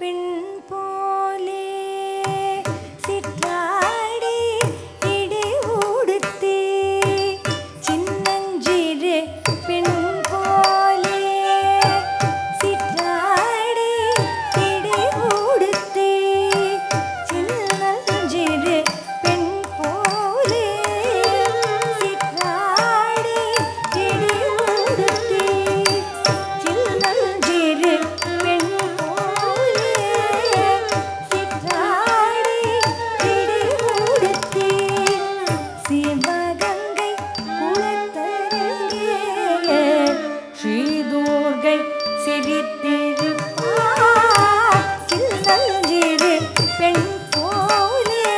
பெண் போலே சிற்றாடி இடை உடுத்தி சின்னஞ்சிறு பெண் போலே சிற்றாடி இடை உடுத்தி சின்னஞ்சிறு பெண் போலே சிற்றாடி இடை உடுத்தி சின்னஞ்சிறு பெண் போலே சிற்றாடி இடை உடுத்தி சிவகங்கை குளத்தருகே ஸ்ரீதுர்கை சிரித்திருப்பார் சின்னஞ்சிறு பெண் போலே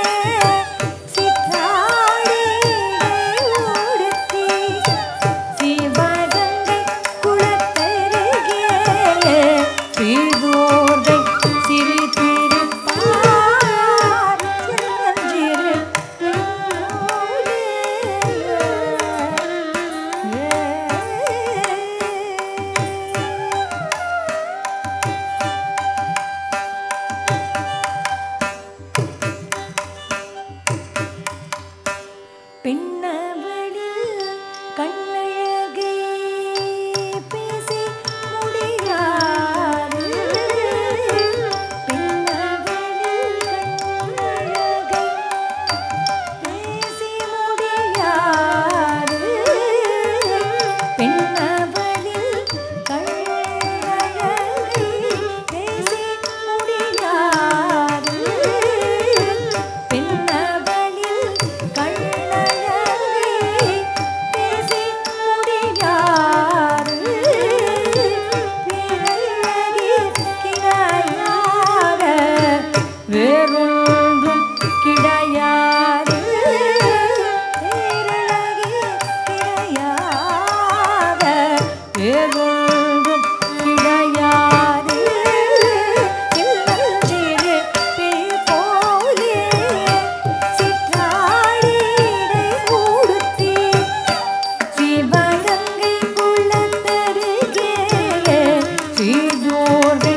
சிற்றாடி இடை உடுத்தி சிவகங்கை குளத்தருகே ஸ்ரீதுர்கை சிரித்திருப்பார் சின்னஞ்சிறு பெண் போலே. பின்னவளில் கண்ணழகை பேசி முடியாது பின்னவளில் கண்ணழகை பேசி முடியாது பின்னவளில் கண்ணழகை பேசி முடியாது பின்னவளில் கண்ணழகை பேசி முடியாது வேறொன்றும் கிடையாது வேறொன்றும் கிடையாது சின்னஞ்சிறு பெண் போலே சிற்றாடி இடை உடுத்தி சிவகங்கை குளத்தருகே ஸ்ரீதுர்கை